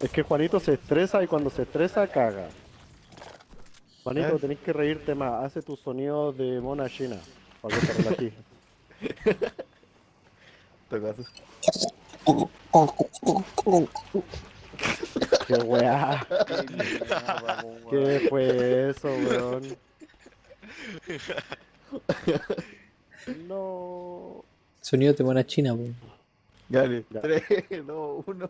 Es que Juanito se estresa y cuando se estresa caga. Juanito, ¿Eh? tenés que reírte más. Hace tus sonidos de mona china para que te relajes. Tocazo. Qué weá. Qué mierda, po, ¿Qué weón. fue eso, weón? No. Sonido de mona china, po. Dale, Ya. 3, 2, 1.